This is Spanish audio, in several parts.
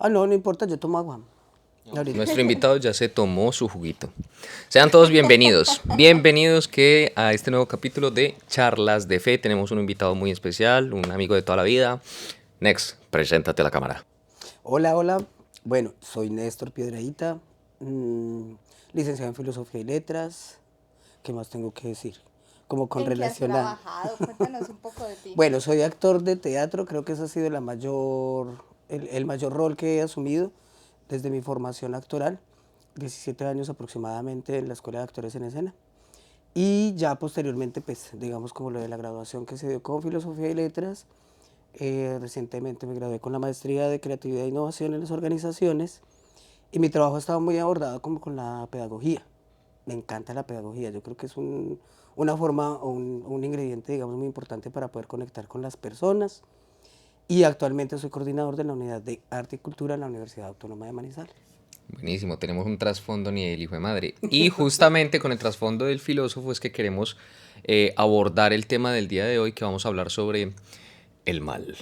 Ah, no, no importa, yo tomo agua. Ahorita. Nuestro invitado ya se tomó su juguito. Sean todos bienvenidos. Bienvenidos que a este nuevo capítulo de Charlas de Fe. Tenemos un invitado muy especial, un amigo de toda la vida. Next, preséntate a la cámara. Hola, hola. Bueno, soy Néstor Piedradita, licenciado en Filosofía y Letras. ¿Qué más tengo que decir? Como con ¿En qué has relación a... trabajado? Cuéntanos un poco de ti. Bueno, soy actor de teatro, creo que ese ha sido el mayor rol que he asumido desde mi formación actoral, 17 años aproximadamente en la Escuela de Actores en Escena. Y ya posteriormente, pues, digamos como lo de la graduación que se dio con Filosofía y Letras, recientemente me gradué con la maestría de Creatividad e Innovación en las organizaciones y mi trabajo ha estado muy abordado como con la pedagogía. Me encanta la pedagogía, yo creo que es una forma o un ingrediente, digamos, muy importante para poder conectar con las personas. Y actualmente soy coordinador de la Unidad de Arte y Cultura en la Universidad Autónoma de Manizales. Buenísimo, tenemos un trasfondo ni el hijo de madre. Y justamente con el trasfondo del filósofo es que queremos abordar el tema del día de hoy, que vamos a hablar sobre el mal.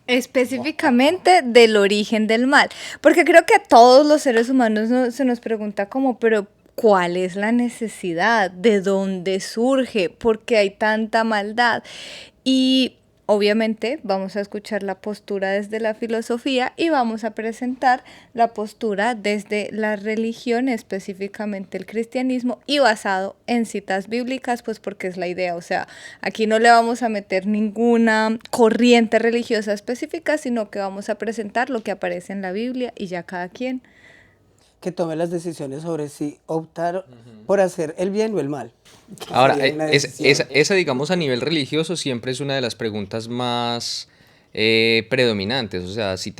Específicamente del origen del mal, porque creo que a todos los seres humanos se nos pregunta como, pero ¿cuál es la necesidad? ¿De dónde surge? ¿Por qué hay tanta maldad? Y obviamente vamos a escuchar la postura desde la filosofía y vamos a presentar la postura desde la religión, específicamente el cristianismo, y basado en citas bíblicas, pues porque es la idea. O sea, aquí no le vamos a meter ninguna corriente religiosa específica, sino que vamos a presentar lo que aparece en la Biblia y ya cada quien. Que tome las decisiones sobre si optar por hacer el bien o el mal. Que Ahora, sería una decisión. esa, digamos, a nivel religioso siempre es una de las preguntas más predominantes. O sea, si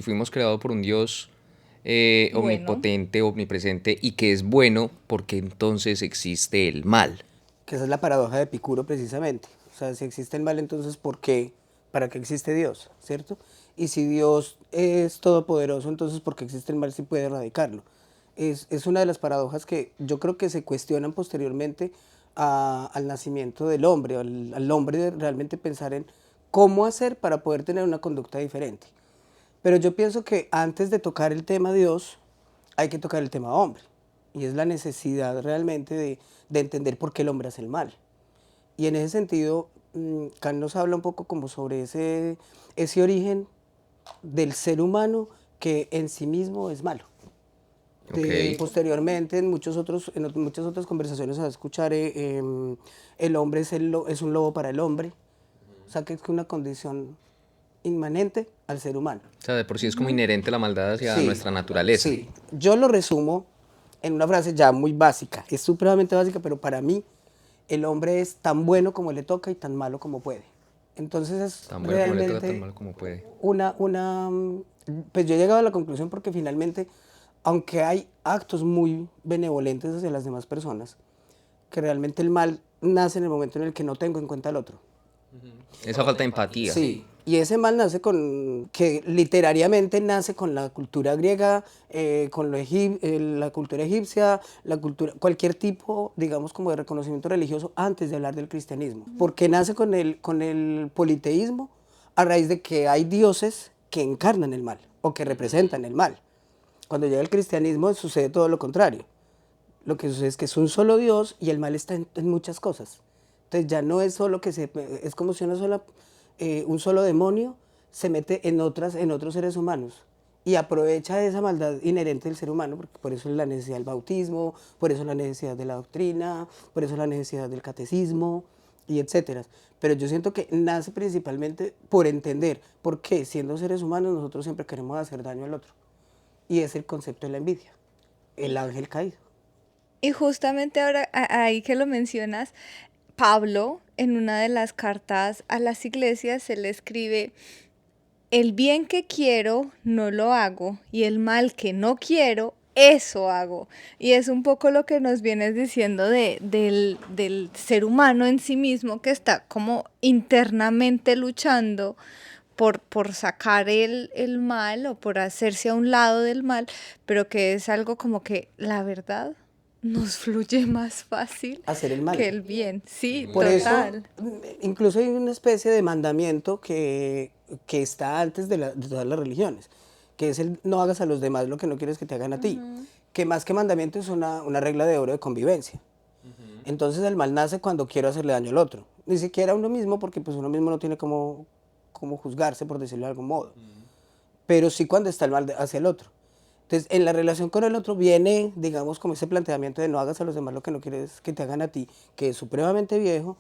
fuimos creados por un Dios Bueno, omnipotente, omnipresente y que es bueno, ¿por qué entonces existe el mal? Que esa es la paradoja de Epicuro precisamente. O sea, si existe el mal, entonces ¿por qué? ¿Para qué existe Dios? ¿Cierto? Y si Dios es todopoderoso, entonces ¿por qué existe el mal si puede erradicarlo? Es una de las paradojas que yo creo que se cuestionan posteriormente al nacimiento del hombre, al hombre de realmente pensar en cómo hacer para poder tener una conducta diferente. Pero yo pienso que antes de tocar el tema Dios, hay que tocar el tema hombre. Y es la necesidad realmente de entender por qué el hombre hace el mal. Y en ese sentido, Kant nos habla un poco como sobre ese origen del ser humano que en sí mismo es malo. Ok. Posteriormente, en muchas otras conversaciones se va a escuchar el hombre es un lobo para el hombre. O sea, que es una condición inmanente al ser humano. O sea, de por sí es como inherente la maldad hacia Sí, nuestra naturaleza. sí. Yo lo resumo en una frase ya muy básica. Es supremamente básica, pero para mí el hombre es tan bueno como le toca y tan malo como puede. Entonces es Tan bueno como le toca, tan realmente mal como puede. pues yo he llegado a la conclusión porque finalmente, aunque hay actos muy benevolentes hacia las demás personas, que realmente el mal nace en el momento en el que no tengo en cuenta al otro. Esa falta de empatía. Sí, y ese mal nace que literariamente nace con la cultura griega, con la cultura egipcia, cualquier tipo, digamos, como de reconocimiento religioso antes de hablar del cristianismo. Porque nace con el politeísmo a raíz de que hay dioses que encarnan el mal o que representan el mal. Cuando llega el cristianismo sucede todo lo contrario. Lo que sucede es que es un solo Dios y el mal está en muchas cosas. Entonces ya no es solo es como si un solo demonio se mete en otros seres humanos y aprovecha esa maldad inherente del ser humano, porque por eso es la necesidad del bautismo, por eso es la necesidad de la doctrina, por eso es la necesidad del catecismo y etcétera. Pero yo siento que nace principalmente por entender por qué, siendo seres humanos, nosotros siempre queremos hacer daño al otro. Y es el concepto de la envidia, el ángel caído. y justamente ahora ahí que lo mencionas, Pablo en una de las cartas a las iglesias se le escribe, el bien que quiero no lo hago y el mal que no quiero, eso hago. Y es un poco lo que nos vienes diciendo del ser humano en sí mismo que está como internamente luchando por sacar el mal o por hacerse a un lado del mal, pero que es algo como que la verdad. nos fluye más fácil hacer el mal. que el bien. Sí, Por total. eso, incluso hay una especie de mandamiento que está antes de todas las religiones, que es el no hagas a los demás lo que no quieres que te hagan a ti, que más que mandamiento es una regla de oro de convivencia. Entonces el mal nace cuando quiero hacerle daño al otro, ni siquiera a uno mismo, porque pues uno mismo no tiene como juzgarse, por decirlo de algún modo, pero sí cuando está el mal hacia el otro. Entonces, en la relación con el otro viene, digamos, como ese planteamiento de no hagas a los demás lo que no quieres que te hagan a ti, que es supremamente viejo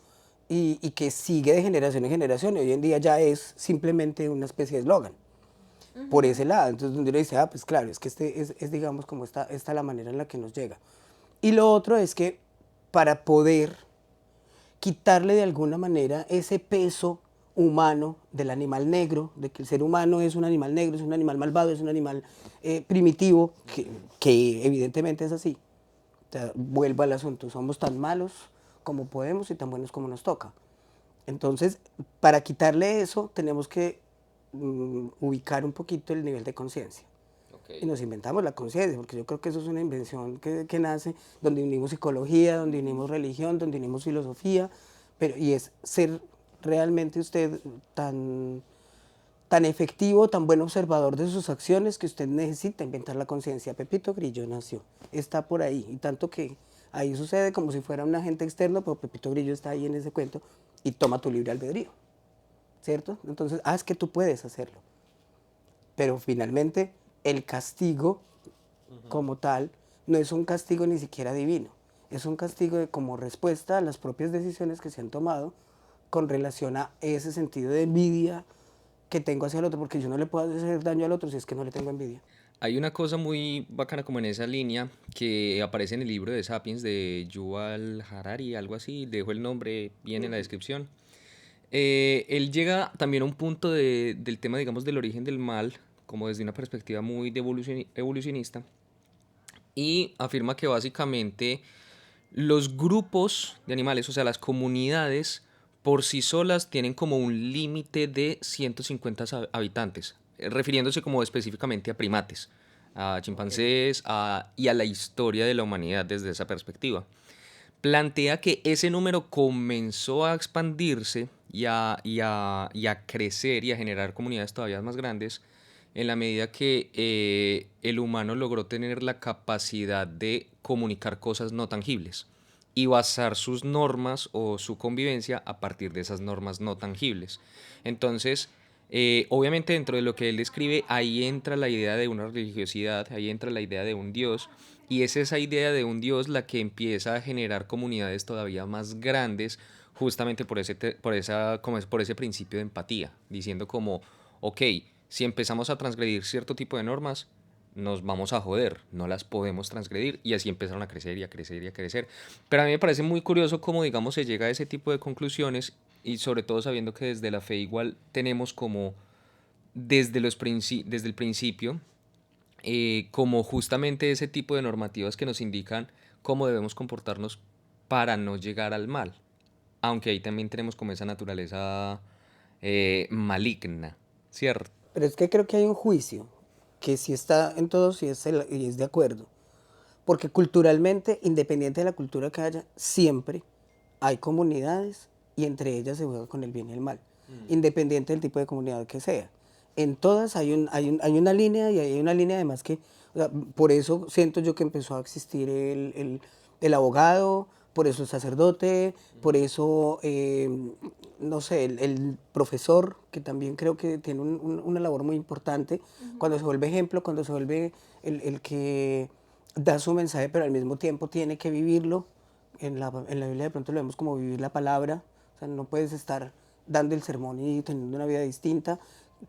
y que sigue de generación en generación. Y hoy en día ya es simplemente una especie de eslogan. Por ese lado. Entonces, donde uno dice, ah, pues claro, es que es digamos, como esta la manera en la que nos llega. Y lo otro es que para poder quitarle de alguna manera ese peso humano del animal negro, de que el ser humano es un animal negro, es un animal malvado, es un animal primitivo, que evidentemente es así. O sea, vuelvo al asunto, somos tan malos como podemos y tan buenos como nos toca. Entonces, para quitarle eso, tenemos que ubicar un poquito el nivel de conciencia. Y nos inventamos la conciencia, porque yo creo que eso es una invención que nace donde unimos psicología, donde unimos religión, donde unimos filosofía, y es ser realmente usted tan efectivo, tan buen observador de sus acciones que usted necesita inventar la conciencia. Pepito Grillo nació, está por ahí, y tanto que ahí sucede como si fuera un agente externo, pero Pepito Grillo está ahí en ese cuento y toma tu libre albedrío, ¿cierto? Entonces, es que tú puedes hacerlo. Pero finalmente el castigo como tal no es un castigo ni siquiera divino, es un castigo como respuesta a las propias decisiones que se han tomado con relación a ese sentido de envidia que tengo hacia el otro, porque yo no le puedo hacer daño al otro si es que no le tengo envidia. Hay una cosa muy bacana como en esa línea que aparece en el libro de Sapiens de Yuval Harari, algo así, dejo el nombre bien en la descripción. Él llega también a un punto del tema, digamos, del origen del mal, como desde una perspectiva muy de evolucionista, y afirma que básicamente los grupos de animales, o sea, las comunidades, por sí solas tienen como un límite de 150 habitantes, refiriéndose como específicamente a primates, a chimpancés y a la historia de la humanidad desde esa perspectiva. Plantea que ese número comenzó a expandirse y a crecer y a generar comunidades todavía más grandes en la medida que el humano logró tener la capacidad de comunicar cosas no tangibles y basar sus normas o su convivencia a partir de esas normas no tangibles. Entonces, obviamente dentro de lo que él describe, ahí entra la idea de una religiosidad, ahí entra la idea de un Dios, y es esa idea de un Dios la que empieza a generar comunidades todavía más grandes, justamente por ese principio de empatía, diciendo como, ok, si empezamos a transgredir cierto tipo de normas, nos vamos a joder, no las podemos transgredir, y así empezaron a crecer y a crecer y a crecer. Pero a mí me parece muy curioso cómo, digamos, se llega a ese tipo de conclusiones, y sobre todo sabiendo que desde la fe igual tenemos como desde el principio como justamente ese tipo de normativas que nos indican cómo debemos comportarnos para no llegar al mal, aunque ahí también tenemos como esa naturaleza maligna, ¿cierto? Pero es que creo que hay un juicio que sí está en todos y es de acuerdo. Porque culturalmente, independiente de la cultura que haya, siempre hay comunidades y entre ellas se juega con el bien y el mal, independiente del tipo de comunidad que sea. En todas hay una línea y hay una línea además que, o sea, por eso siento yo que empezó a existir el abogado, por eso el sacerdote, por eso, no sé, el profesor, que también creo que tiene una labor muy importante, cuando se vuelve ejemplo, cuando se vuelve el que da su mensaje, pero al mismo tiempo tiene que vivirlo. En la Biblia de pronto lo vemos como vivir la palabra, o sea, no puedes estar dando el sermón y teniendo una vida distinta,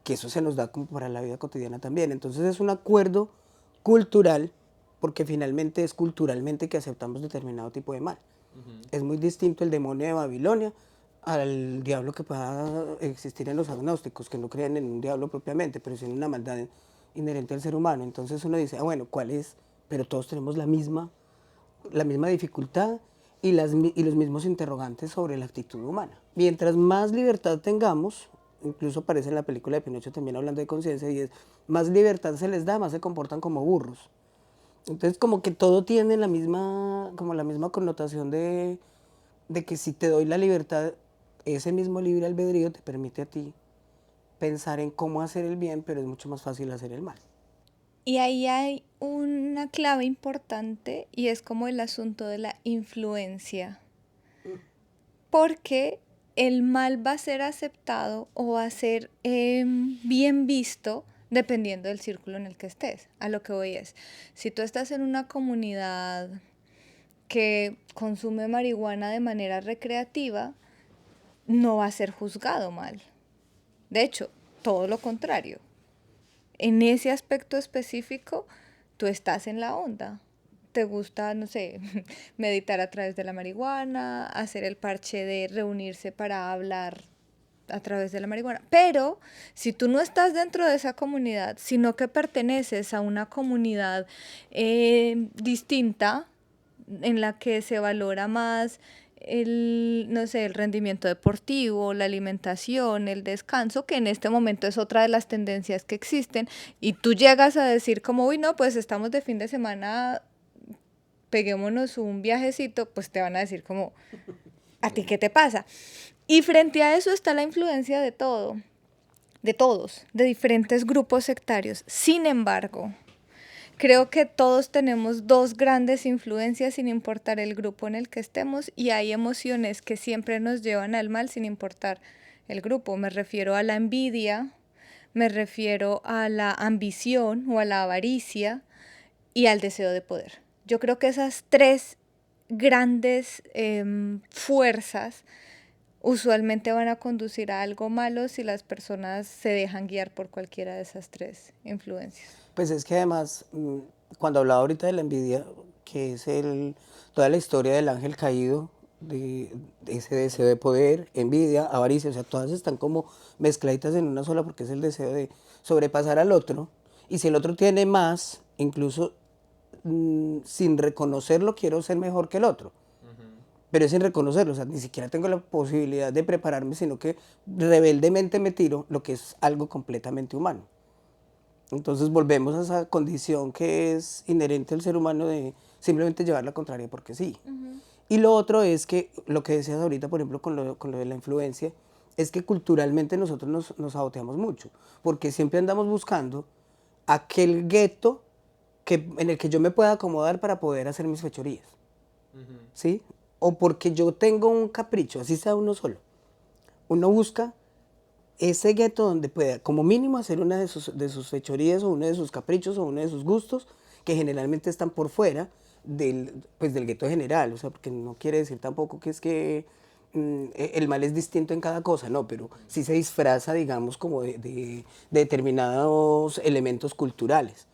que eso se nos da como para la vida cotidiana también. Entonces es un acuerdo cultural, porque finalmente es culturalmente que aceptamos determinado tipo de mal. Es muy distinto el demonio de Babilonia al diablo que pueda existir en los agnósticos, que no creen en un diablo propiamente, pero sí en una maldad inherente al ser humano. Entonces uno dice, bueno, ¿cuál es? Pero todos tenemos la misma dificultad y los mismos interrogantes sobre la actitud humana. Mientras más libertad tengamos, incluso aparece en la película de Pinocho también hablando de conciencia, y es, más libertad se les da, más se comportan como burros. Entonces como que todo tiene como la misma connotación de que si te doy la libertad, ese mismo libre albedrío te permite a ti pensar en cómo hacer el bien, pero es mucho más fácil hacer el mal. Y ahí hay una clave importante y es como el asunto de la influencia. Porque el mal va a ser aceptado o va a ser bien visto dependiendo del círculo en el que estés. A lo que voy es, si tú estás en una comunidad que consume marihuana de manera recreativa, no va a ser juzgado mal. De hecho, todo lo contrario. En ese aspecto específico, tú estás en la onda. Te gusta, no sé, meditar a través de la marihuana, hacer el parche de reunirse para hablar a través de la marihuana. Pero si tú no estás dentro de esa comunidad, sino que perteneces a una comunidad distinta, en la que se valora más no sé, el rendimiento deportivo, la alimentación, el descanso, que en este momento es otra de las tendencias que existen, y tú llegas a decir como, uy, no, pues estamos de fin de semana, peguémonos un viajecito, pues te van a decir como, ¿a ti qué te pasa? Y frente a eso está la influencia de todo, de todos, de diferentes grupos sectarios. Sin embargo, creo que todos tenemos dos grandes influencias sin importar el grupo en el que estemos, y hay emociones que siempre nos llevan al mal sin importar el grupo. Me refiero a la envidia, me refiero a la ambición o a la avaricia y al deseo de poder. Yo creo que esas tres grandes fuerzas usualmente van a conducir a algo malo si las personas se dejan guiar por cualquiera de esas tres influencias. Pues es que además, cuando hablaba ahorita de la envidia, que es toda la historia del ángel caído, de ese deseo de poder, envidia, avaricia, o sea, todas están como mezcladitas en una sola porque es el deseo de sobrepasar al otro. Y si el otro tiene más, incluso sin reconocerlo, quiero ser mejor que el otro. Pero es sin reconocerlo, o sea, ni siquiera tengo la posibilidad de prepararme, sino que rebeldemente me tiro, lo que es algo completamente humano. Entonces volvemos a esa condición que es inherente al ser humano de simplemente llevar la contraria porque sí. Y lo otro es que, lo que decías ahorita, por ejemplo, con lo de la influencia, es que culturalmente nosotros nos saboteamos mucho, porque siempre andamos buscando aquel gueto en el que yo me pueda acomodar para poder hacer mis fechorías. ¿Sí? O porque yo tengo un capricho, así sea uno solo. Uno busca ese gueto donde pueda, como mínimo, hacer una de sus fechorías o uno de sus caprichos o uno de sus gustos, que generalmente están por fuera del gueto general. O sea, porque no quiere decir tampoco que es que el mal es distinto en cada cosa, no, pero sí se disfraza, digamos, como de determinados elementos culturales.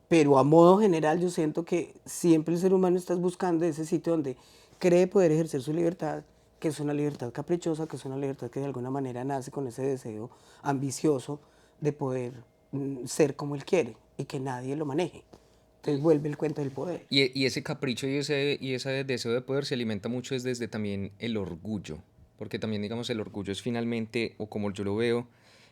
Pero a modo general yo siento que siempre el ser humano está buscando ese sitio donde cree poder ejercer su libertad, que es una libertad caprichosa, que es una libertad que de alguna manera nace con ese deseo ambicioso de poder ser como él quiere y que nadie lo maneje. Entonces vuelve el cuento del poder. Y ese capricho y ese deseo de poder se alimenta mucho desde también el orgullo, porque también, digamos, el orgullo es finalmente, o como yo lo veo,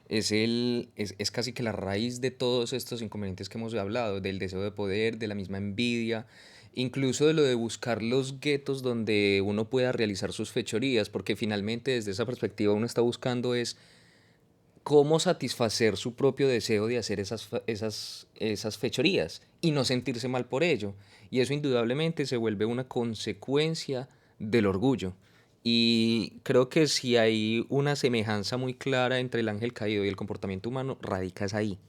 es casi que la raíz de todos estos inconvenientes que hemos hablado, del deseo de poder, de la misma envidia, incluso de lo de buscar los guetos donde uno pueda realizar sus fechorías, porque finalmente desde esa perspectiva uno está buscando es cómo satisfacer su propio deseo de hacer esas fechorías y no sentirse mal por ello. Y eso indudablemente se vuelve una consecuencia del orgullo. Y creo que si hay una semejanza muy clara entre el ángel caído y el comportamiento humano, radica es ahí,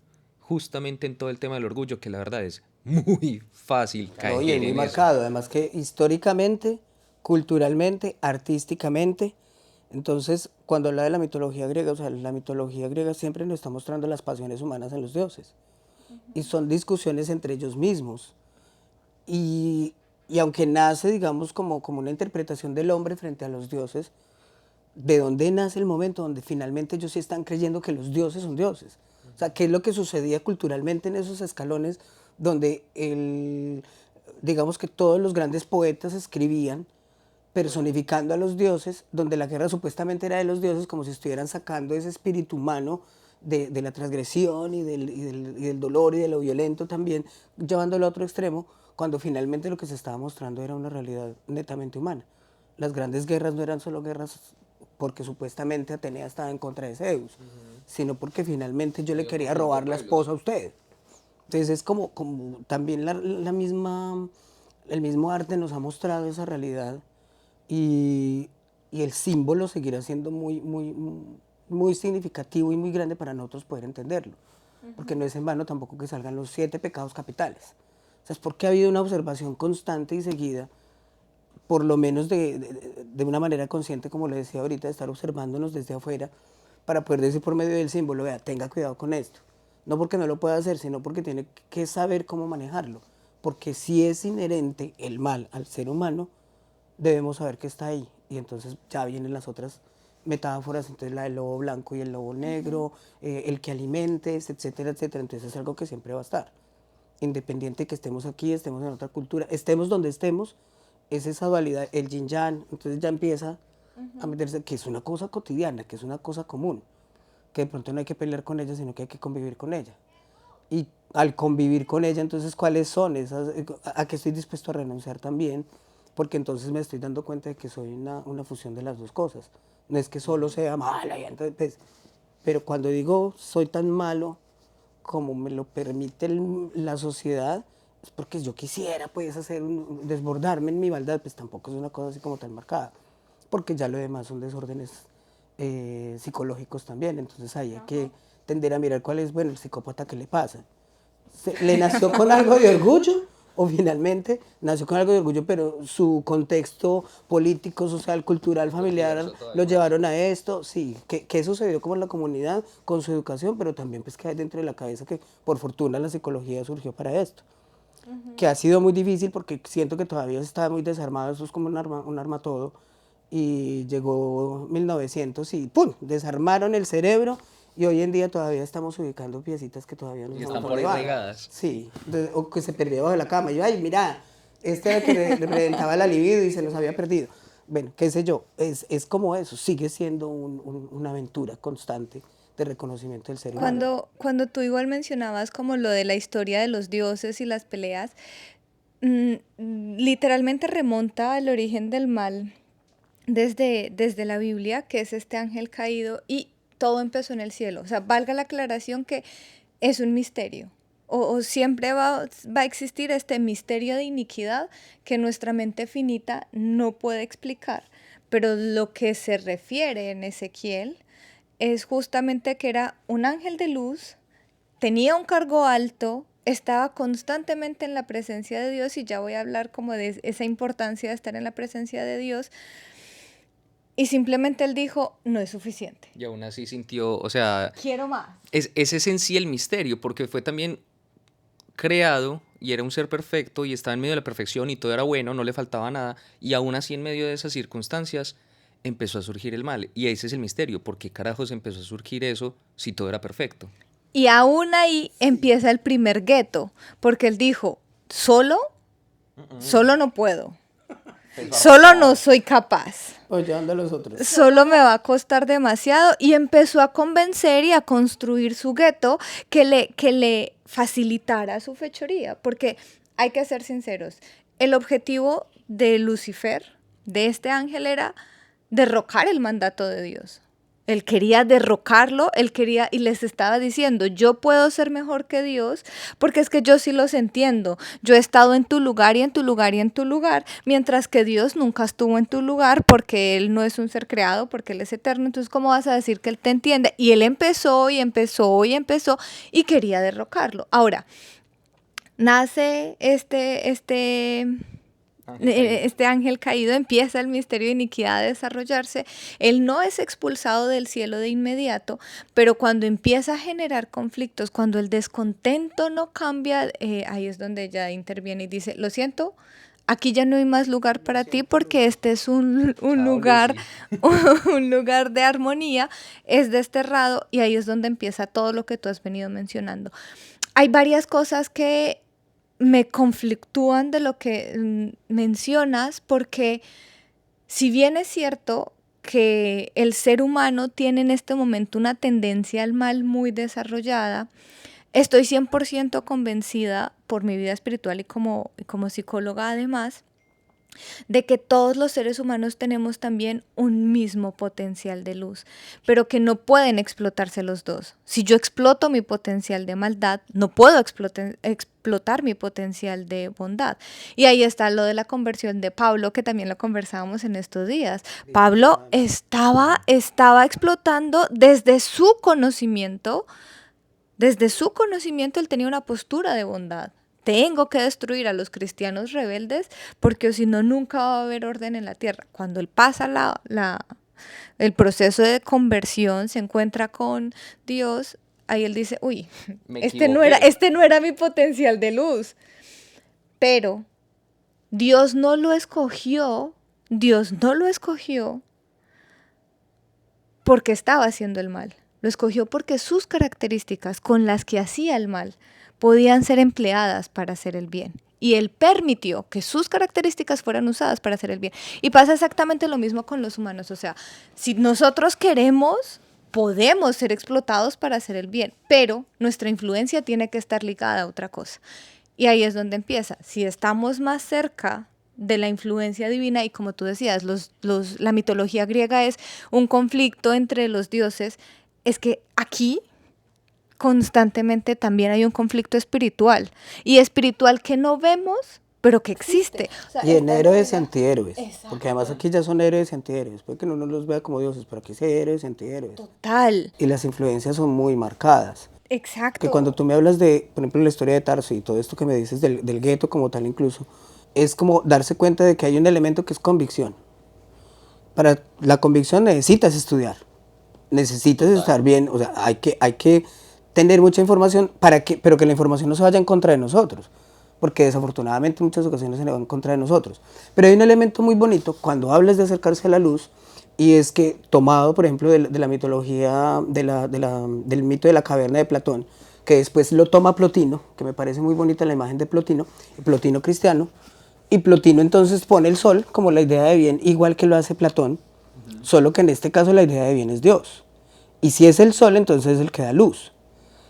justamente en todo el tema del orgullo, que la verdad es muy fácil No, y es caer muy en eso. marcado, además que históricamente, culturalmente, artísticamente. Entonces, cuando habla de la mitología griega, o sea, la mitología griega siempre nos está mostrando las pasiones humanas en los dioses. Y son discusiones entre ellos mismos. Y, y aunque nace, digamos, como una interpretación del hombre frente a los dioses, ¿de dónde nace el momento donde finalmente ellos sí están creyendo que los dioses son dioses? O sea, ¿qué es lo que sucedía culturalmente en esos escalones donde digamos que todos los grandes poetas escribían personificando a los dioses, donde la guerra supuestamente era de los dioses, como si estuvieran sacando ese espíritu humano de la transgresión y del dolor y de lo violento también, llevándolo a otro extremo, cuando finalmente lo que se estaba mostrando era una realidad netamente humana. Las grandes guerras no eran solo guerras porque supuestamente Atenea estaba en contra de Zeus, sino porque finalmente yo le quería robar la esposa a usted. Entonces es como también la misma, el mismo arte nos ha mostrado esa realidad y el símbolo seguirá siendo muy significativo y muy grande para nosotros poder entenderlo. Porque no es en vano tampoco que salgan los 7 pecados capitales. O sea, es porque ha habido una observación constante y seguida, por lo menos de una manera consciente, como le decía ahorita, de estar observándonos desde afuera, para poder decir por medio del símbolo, vea, tenga cuidado con esto. No porque no lo pueda hacer, sino porque tiene que saber cómo manejarlo. Porque si es inherente el mal al ser humano, debemos saber que está ahí. Y entonces ya vienen las otras metáforas, entonces la del lobo blanco y el lobo negro, el que alimentes, etcétera, etcétera. Entonces es algo que siempre va a estar. Independiente de que estemos aquí, estemos en otra cultura, estemos donde estemos, es esa dualidad, el yin yang. Entonces ya empieza a meterse, que es una cosa cotidiana, que es una cosa común, que de pronto no hay que pelear con ella, sino que hay que convivir con ella. Y al convivir con ella, entonces, ¿cuáles son esas? ¿A qué estoy dispuesto a renunciar también? Porque entonces me estoy dando cuenta de que soy una fusión de las dos cosas. No es que solo sea mala, y entonces, pues, pero cuando digo soy tan malo como me lo permite la sociedad, es porque yo quisiera pues desbordarme en mi maldad, pues tampoco es una cosa así como tan marcada, porque ya lo demás son desórdenes psicológicos también, entonces ahí hay que tender a mirar cuál es, bueno, el psicópata que le pasa. ¿Le nació con algo de orgullo o finalmente nació con algo de orgullo, pero su contexto político, social, cultural, familiar lo llevaron a esto? Sí, ¿qué sucedió como en la comunidad con su educación, pero también pues que hay dentro de la cabeza que por fortuna la psicología surgió para esto? Que ha sido muy difícil porque siento que todavía está muy desarmado, eso es como un arma todo, y llegó 1900 y ¡pum!, desarmaron el cerebro y hoy en día todavía estamos ubicando piecitas que todavía no Y sabemos están por dónde ahí van. regadas. Sí, o que se perdió debajo de la cama. Yo, ay, mira, este era el que reventaba la libido y se nos había perdido. Bueno, qué sé yo, es como eso, sigue siendo una aventura constante de reconocimiento del ser humano. Cuando tú igual mencionabas como lo de la historia de los dioses y las peleas, literalmente remonta al origen del mal desde la Biblia, que es este ángel caído, y todo empezó en el cielo. O sea, valga la aclaración que es un misterio. O siempre va a existir este misterio de iniquidad que nuestra mente finita no puede explicar. Pero lo que se refiere en Ezequiel es justamente que era un ángel de luz, tenía un cargo alto, estaba constantemente en la presencia de Dios, y ya voy a hablar como de esa importancia de estar en la presencia de Dios, y simplemente él dijo, no es suficiente. Y aún así sintió, o sea, Quiero más. es ese en sí el misterio, porque fue también creado y era un ser perfecto y estaba en medio de la perfección y todo era bueno, no le faltaba nada, y aún así en medio de esas circunstancias empezó a surgir el mal. Y ese es el misterio, ¿por qué carajos empezó a surgir eso si todo era perfecto? Y aún ahí empieza el primer gueto, porque él dijo, solo no puedo, solo no soy capaz. O llevando a los otros. Solo me va a costar demasiado, y empezó a convencer y a construir su gueto que le facilitara su fechoría, porque hay que ser sinceros, el objetivo de Lucifer, de este ángel, era derrocar el mandato de Dios. Él quería derrocarlo, él quería, y les estaba diciendo, yo puedo ser mejor que Dios, porque es que yo sí los entiendo. Yo he estado en tu lugar y en tu lugar y en tu lugar, mientras que Dios nunca estuvo en tu lugar, porque Él no es un ser creado, porque Él es eterno. Entonces, ¿cómo vas a decir que Él te entiende? Y Él empezó y empezó y empezó y quería derrocarlo. Ahora, nace este ángel caído, empieza el misterio de iniquidad a desarrollarse. Él no es expulsado del cielo de inmediato, pero cuando empieza a generar conflictos, cuando el descontento no cambia, ahí es donde ella interviene y dice, lo siento, aquí ya no hay más lugar para ti, porque este es un lugar, un lugar de armonía, es desterrado, y ahí es donde empieza todo lo que tú has venido mencionando. Hay varias cosas que me conflictúan de lo que mencionas, porque si bien es cierto que el ser humano tiene en este momento una tendencia al mal muy desarrollada, estoy 100% convencida por mi vida espiritual y como psicóloga además, de que todos los seres humanos tenemos también un mismo potencial de luz, pero que no pueden explotarse los dos. Si yo exploto mi potencial de maldad, no puedo explotar mi potencial de bondad. Y ahí está lo de la conversión de Pablo, que también lo conversábamos en estos días. Pablo estaba explotando desde su conocimiento. Desde su conocimiento él tenía una postura de bondad. Tengo que destruir a los cristianos rebeldes porque si no nunca va a haber orden en la tierra. Cuando él pasa el proceso de conversión, se encuentra con Dios, ahí él dice, uy, este no era mi potencial de luz. Pero Dios no lo escogió porque estaba haciendo el mal. Lo escogió porque sus características con las que hacía el mal podían ser empleadas para hacer el bien. Y él permitió que sus características fueran usadas para hacer el bien. Y pasa exactamente lo mismo con los humanos. O sea, si nosotros queremos, podemos ser explotados para hacer el bien, pero nuestra influencia tiene que estar ligada a otra cosa. Y ahí es donde empieza. Si estamos más cerca de la influencia divina, y como tú decías, la mitología griega es un conflicto entre los dioses, es que aquí constantemente también hay un conflicto espiritual, y espiritual que no vemos, pero que existe. O sea, y en héroes y antihéroes. Exacto. Porque además aquí ya son héroes y antihéroes. Puede que uno no los vea como dioses, pero aquí sí hay héroes y antihéroes. Total. Y las influencias son muy marcadas. Exacto. Que cuando tú me hablas de, por ejemplo, la historia de Tarso y todo esto que me dices del gueto como tal incluso, es como darse cuenta de que hay un elemento que es convicción. Para la convicción necesitas estudiar, necesitas estar bien, o sea, hay que tener mucha información, pero que la información no se vaya en contra de nosotros, porque desafortunadamente en muchas ocasiones se le va en contra de nosotros. Pero hay un elemento muy bonito cuando hablas de acercarse a la luz, y es que tomado, por ejemplo, de la mitología, del mito de la caverna de Platón, que después lo toma Plotino, que me parece muy bonita la imagen de Plotino, Plotino cristiano, y Plotino entonces pone el sol como la idea de bien, igual que lo hace Platón, solo que en este caso la idea de bien es Dios. Y si es el sol, entonces es el que da luz.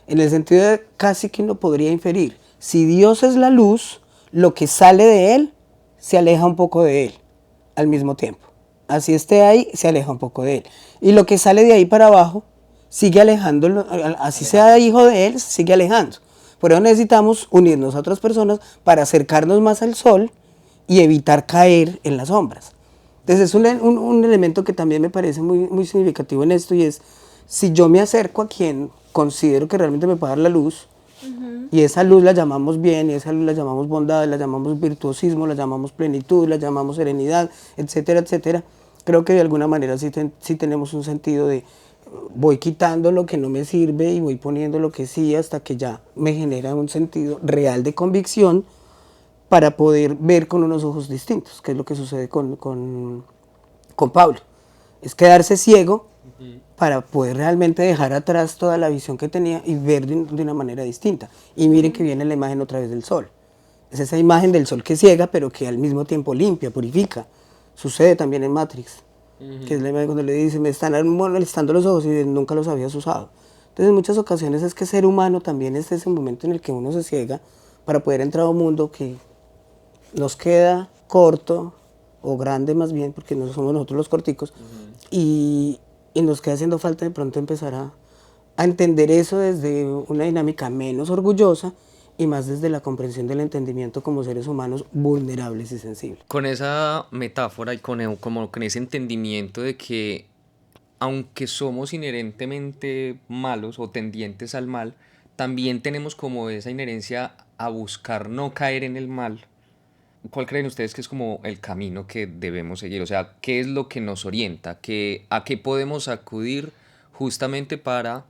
En el sentido de casi que uno podría inferir, si Dios es la luz, lo que sale de él se aleja un poco de él al mismo tiempo. Así esté ahí, se aleja un poco de él. Y lo que sale de ahí para abajo sigue alejándolo, así sea hijo de él, sigue alejando. Por eso necesitamos unirnos a otras personas para acercarnos más al sol y evitar caer en las sombras. Entonces es un elemento que también me parece muy, muy significativo en esto, y es, si yo me acerco a quien considero que realmente me puede dar la luz, y esa luz la llamamos bien, y esa luz la llamamos bondad, la llamamos virtuosismo, la llamamos plenitud, la llamamos serenidad, etcétera, etcétera, creo que de alguna manera sí tenemos un sentido de voy quitando lo que no me sirve y voy poniendo lo que sí, hasta que ya me genera un sentido real de convicción para poder ver con unos ojos distintos, que es lo que sucede con Pablo. Es quedarse ciego para poder realmente dejar atrás toda la visión que tenía y ver de una manera distinta. Y miren que viene la imagen otra vez del sol. Es esa imagen del sol que ciega, pero que al mismo tiempo limpia, purifica. Sucede también en Matrix, que es la imagen cuando le dice, me están molestando los ojos y nunca los habías usado. Entonces en muchas ocasiones es que ser humano también es ese momento en el que uno se ciega para poder entrar a un mundo que nos queda corto, o grande más bien, porque no somos nosotros los corticos, y nos queda haciendo falta de pronto empezar a entender eso desde una dinámica menos orgullosa y más desde la comprensión del entendimiento como seres humanos vulnerables y sensibles. Con esa metáfora y como con ese entendimiento de que aunque somos inherentemente malos o tendientes al mal, también tenemos como esa inherencia a buscar no caer en el mal. ¿Cuál creen ustedes que es como el camino que debemos seguir? O sea, ¿qué es lo que nos orienta? ¿A qué podemos acudir justamente para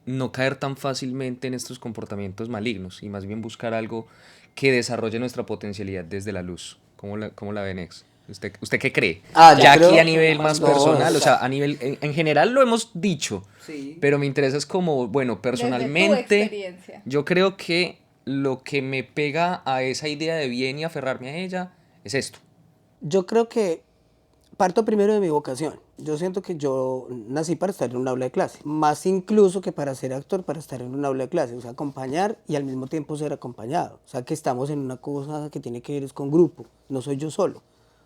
no caer tan fácilmente en estos comportamientos malignos y más bien buscar algo que desarrolle nuestra potencialidad desde la luz? ¿Cómo la ven, Ex? ¿Usted qué cree? Ya aquí a nivel más personal, o sea, a nivel, en general lo hemos dicho, sí, pero me interesa es como, bueno, personalmente, yo creo que lo que me pega a esa idea de bien y aferrarme a ella es esto. Yo creo que Parto primero de mi vocación. Yo siento que yo nací para estar en un aula de clase, más incluso que para ser actor, para estar en un aula de clase, o sea, acompañar y al mismo tiempo ser acompañado. O sea, que estamos en una cosa que tiene que ver es con grupo, no soy yo solo.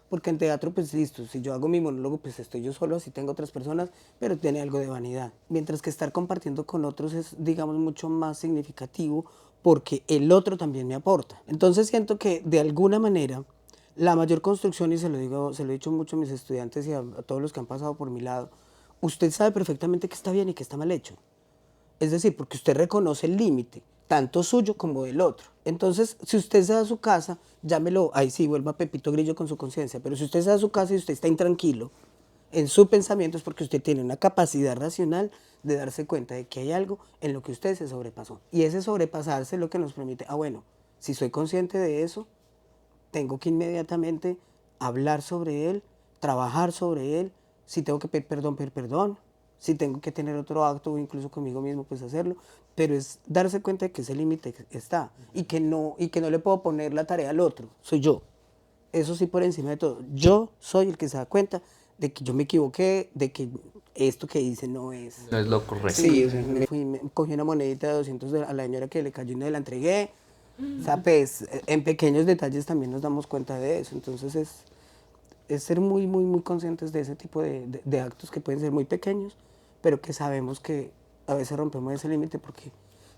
Porque en teatro, pues listo, si yo hago mi monólogo, pues estoy yo solo, así tengo otras personas, pero tiene algo de vanidad. Mientras que estar compartiendo con otros es, digamos, mucho más significativo porque el otro también me aporta. Entonces siento que de alguna manera la mayor construcción, y se lo digo, se lo he dicho mucho a mis estudiantes y a todos los que han pasado por mi lado, usted sabe perfectamente qué está bien y qué está mal hecho. Es decir, porque usted reconoce el límite, tanto suyo como del otro. Entonces, si usted se da a su casa, llámelo, ahí sí, vuelva Pepito Grillo con su conciencia, pero si usted se da a su casa y usted está intranquilo en su pensamiento es porque usted tiene una capacidad racional de darse cuenta de que hay algo en lo que usted se sobrepasó. Y ese sobrepasarse es lo que nos permite, bueno, si soy consciente de eso, tengo que inmediatamente hablar sobre él, trabajar sobre él, si tengo que pedir perdón, si tengo que tener otro acto o incluso conmigo mismo, pues hacerlo, pero es darse cuenta de que ese límite está y que no le puedo poner la tarea al otro, soy yo. Eso sí por encima de todo. Yo soy el que se da cuenta de que yo me equivoqué, de que esto que hice no es. No es lo correcto. Sí, o sea, me cogí una monedita de 200 a la señora que le cayó y no la entregué. O sea, pues en pequeños detalles también nos damos cuenta de eso. Entonces es ser muy, muy, muy conscientes de ese tipo de actos que pueden ser muy pequeños, pero que sabemos que a veces rompemos ese límite porque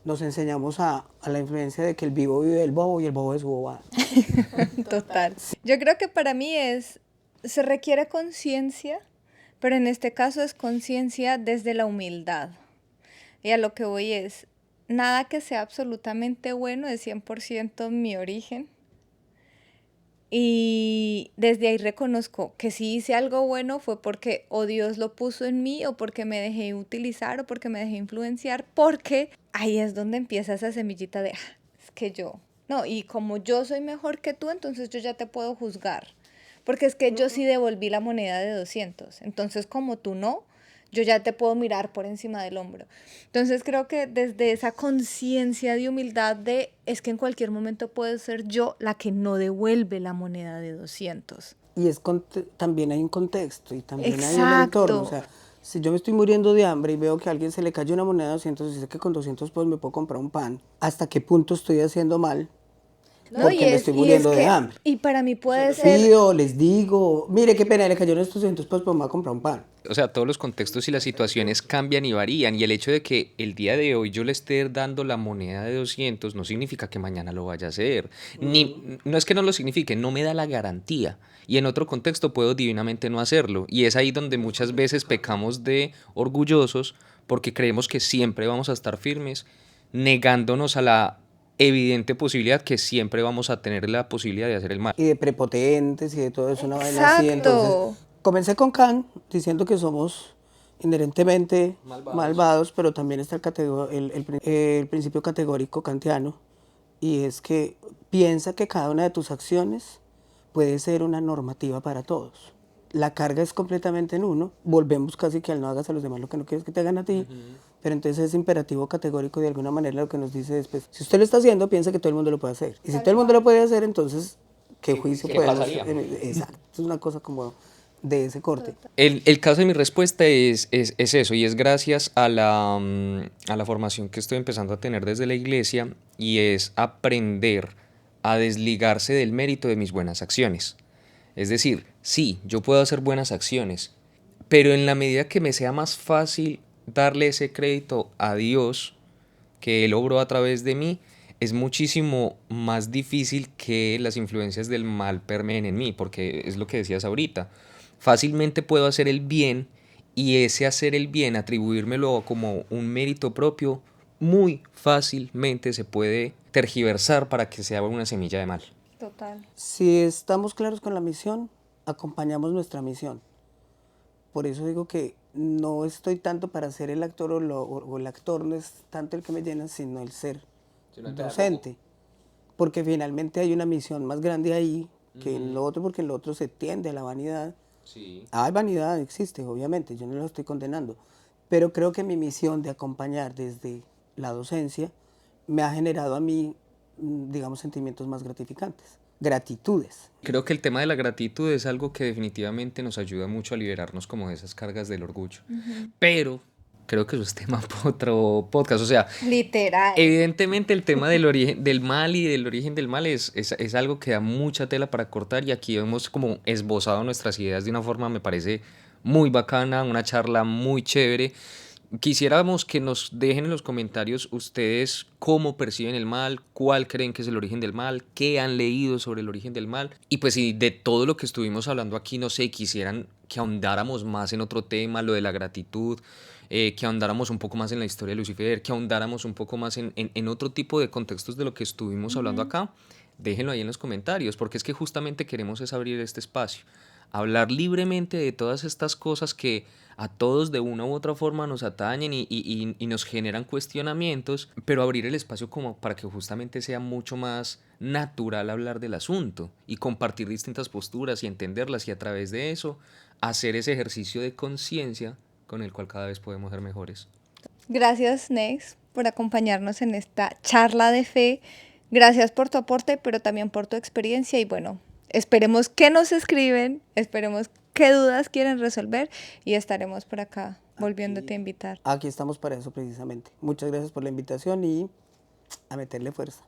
nos enseñamos a la influencia de que el vivo vive del bobo y el bobo es su bobada. Total. Yo creo que para mí se requiere conciencia, pero en este caso es conciencia desde la humildad. Y a lo que voy es, nada que sea absolutamente bueno es 100% mi origen. Y desde ahí reconozco que si hice algo bueno fue porque o Dios lo puso en mí o porque me dejé utilizar o porque me dejé influenciar, porque ahí es donde empieza esa semillita de, es que yo, no, y como yo soy mejor que tú, entonces yo ya te puedo juzgar, porque es que yo sí devolví la moneda de 200, entonces como tú no, yo ya te puedo mirar por encima del hombro. Entonces creo que desde esa conciencia de humildad de es que en cualquier momento puedo ser yo la que no devuelve la moneda de 200. Y también hay un contexto y también hay un Exacto. entorno. O sea, si yo me estoy muriendo de hambre y veo que a alguien se le cayó una moneda de 200 y sé que con 200 pues me puedo comprar un pan, ¿hasta qué punto estoy haciendo mal? No, Porque me estoy muriendo de hambre. Y para mí puede ser... Pido, les digo, mire qué pena, le cayó estos 200 pues me voy a comprar un pan. O sea, todos los contextos y las situaciones cambian y varían, y el hecho de que el día de hoy yo le esté dando la moneda de 200 no significa que mañana lo vaya a hacer. No es que no lo signifique, no me da la garantía. Y en otro contexto puedo divinamente no hacerlo. Y es ahí donde muchas veces pecamos de orgullosos porque creemos que siempre vamos a estar firmes, negándonos a la evidente posibilidad que siempre vamos a tener la posibilidad de hacer el mal. Y de prepotentes y de todo eso, una vaina así. Exacto. Entonces, comencé con Kant diciendo que somos inherentemente malvados, pero también está el principio categórico kantiano, y es que piensa que cada una de tus acciones puede ser una normativa para todos. La carga es completamente en uno, volvemos casi que al no hagas a los demás lo que no quieres que te hagan a ti, pero entonces es imperativo categórico de alguna manera lo que nos dice después. Si usted lo está haciendo, piensa que todo el mundo lo puede hacer. Y si todo el mundo lo puede hacer, entonces, ¿qué juicio puede hacer? Exacto, es una cosa como de ese corte. El caso de mi respuesta es eso, y es gracias a la formación que estoy empezando a tener desde la iglesia, y es aprender a desligarse del mérito de mis buenas acciones. Es decir, sí, yo puedo hacer buenas acciones, pero en la medida que me sea más fácil darle ese crédito a Dios que Él obró a través de mí, es muchísimo más difícil que las influencias del mal permeen en mí, porque es lo que decías ahorita. Fácilmente puedo hacer el bien, y ese hacer el bien, atribuírmelo como un mérito propio, muy fácilmente se puede tergiversar para que sea una semilla de mal. Total. Si estamos claros con la misión, acompañamos nuestra misión. Por eso digo que no estoy tanto para ser el actor o el actor no es tanto el que me llena, sino el ser docente. Porque finalmente hay una misión más grande ahí que en lo otro, porque en lo otro se tiende a la vanidad. Sí. Hay vanidad, existe, obviamente, yo no lo estoy condenando. Pero creo que mi misión de acompañar desde la docencia me ha generado a mí, digamos, sentimientos más gratificantes. gratitudes. Creo que el tema de la gratitud es algo que definitivamente nos ayuda mucho a liberarnos como de esas cargas del orgullo. Pero creo que eso es tema para otro podcast. O sea, Literal. evidentemente el tema del origen del mal y del origen del mal es algo que da mucha tela para cortar, y aquí hemos como esbozado nuestras ideas de una forma, me parece, muy bacana, una charla muy chévere. Quisiéramos que nos dejen en los comentarios ustedes cómo perciben el mal, cuál creen que es el origen del mal, qué han leído sobre el origen del mal. Y pues si de todo lo que estuvimos hablando aquí, no sé, quisieran que ahondáramos más en otro tema, lo de la gratitud, que ahondáramos un poco más en la historia de Lucifer, que ahondáramos un poco más en otro tipo de contextos de lo que estuvimos hablando acá, déjenlo ahí en los comentarios, porque es que justamente queremos es abrir este espacio, hablar libremente de todas estas cosas que a todos de una u otra forma nos atañen y nos generan cuestionamientos, pero abrir el espacio como para que justamente sea mucho más natural hablar del asunto y compartir distintas posturas y entenderlas, y a través de eso hacer ese ejercicio de conciencia con el cual cada vez podemos ser mejores. Gracias, Nex, por acompañarnos en esta charla de fe. Gracias por tu aporte, pero también por tu experiencia. Y bueno, esperemos que nos escriben, esperemos qué dudas quieren resolver, y estaremos por acá volviéndote a invitar. Aquí estamos para eso precisamente. Muchas gracias por la invitación y a meterle fuerza.